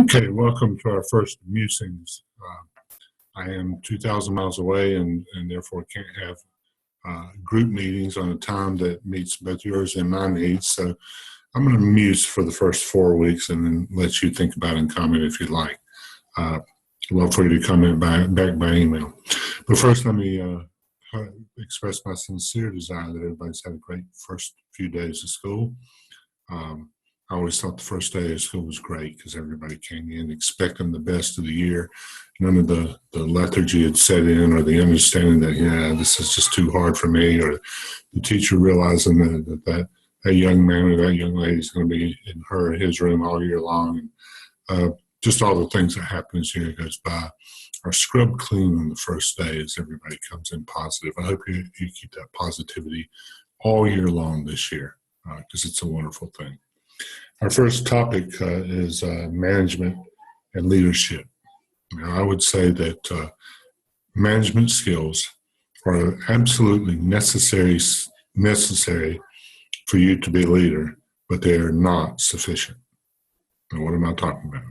Okay, welcome to our first musings. I am 2,000 miles away and therefore can't have group meetings on a time that meets both yours and my needs. So I'm going to muse for the first 4 weeks and then let you think about it and comment if you'd like. I'd love for you to comment back by email. But first, let me express my sincere desire that everybody's had a great first few days of school. I always thought the first day of school was great because everybody came in expecting the best of the year. None of the lethargy had set in, or the understanding that, this is just too hard for me, or the teacher realizing that young man or that young lady is going to be in her or his room all year long. Just all the things that happen as the year goes by are scrubbed clean on the first day as everybody comes in positive. I hope you keep that positivity all year long this year because it's a wonderful thing. Our first topic is management and leadership. I would say that management skills are absolutely necessary for you to be a leader, but they are not sufficient. Now, what am I talking about?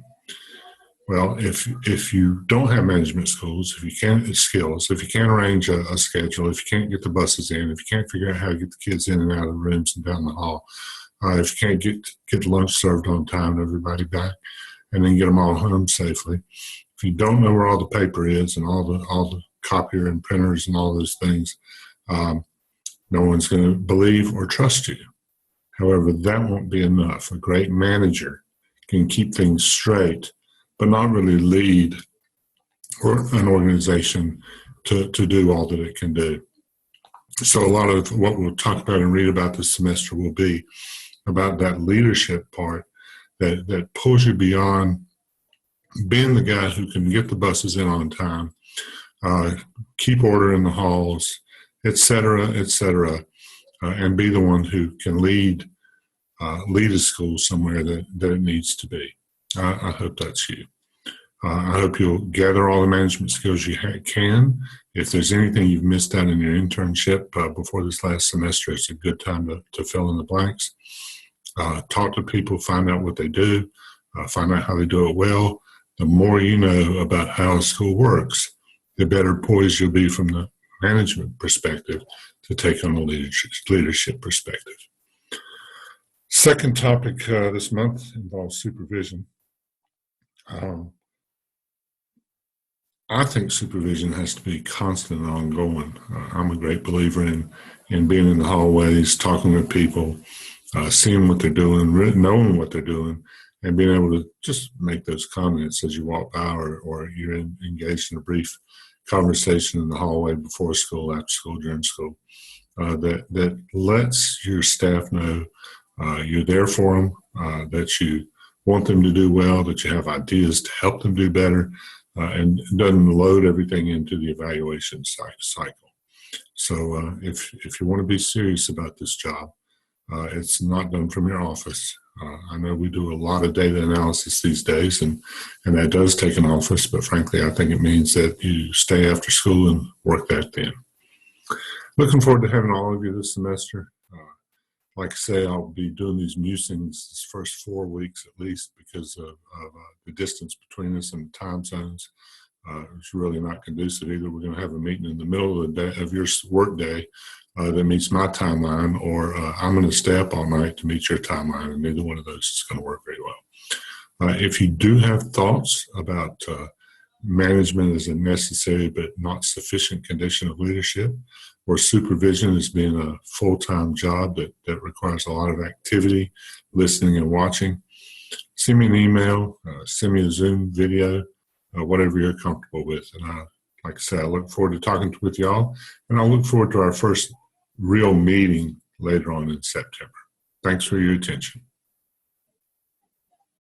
Well, if you don't have management skills, if you can't arrange a schedule, if you can't get the buses in, if you can't figure out how to get the kids in and out of the rooms and down the hall, if you can't get lunch served on time to everybody back, and then get them all home safely. If you don't know where all the paper is and all the copier and printers and all those things, no one's going to believe or trust you. However, that won't be enough. A great manager can keep things straight, but not really lead an organization to do all that it can do. So a lot of what we'll talk about and read about this semester will be about that leadership part that pulls you beyond being the guy who can get the buses in on time, keep order in the halls, et cetera, and be the one who can lead a school somewhere that it needs to be. I hope that's you. I hope you'll gather all the management skills you can. If there's anything you've missed out in your internship before this last semester, it's a good time to fill in the blanks. Talk to people, find out what they do, find out how they do it well. The more you know about how a school works, the better poised you'll be from the management perspective to take on the leadership perspective. Second topic this month involves supervision. I think supervision has to be constant and ongoing. I'm a great believer in being in the hallways, talking with people, seeing what they're doing, knowing what they're doing, and being able to just make those comments as you walk by or you're engaged in a brief conversation in the hallway before school, after school, during school, that lets your staff know you're there for them, that you want them to do well, that you have ideas to help them do better, and doesn't load everything into the evaluation cycle. So if you want to be serious about this job, it's not done from your office. I know we do a lot of data analysis these days, and that does take an office, but frankly, I think it means that you stay after school and work that then. Looking forward to having all of you this semester. Like I say, I'll be doing these musings this first 4 weeks at least because of the distance between us and the time zones. It's really not conducive either. We're going to have a meeting in the middle of the day of your work day that meets my timeline, or I'm going to stay up all night to meet your timeline, and neither one of those is going to work very well. If you do have thoughts about management as a necessary but not sufficient condition of leadership, or supervision as being a full-time job that requires a lot of activity, listening and watching, send me an email, send me a Zoom video, whatever you're comfortable with. And like I said, I look forward to talking with y'all, and I look forward to our first real meeting later on in September. Thanks for your attention.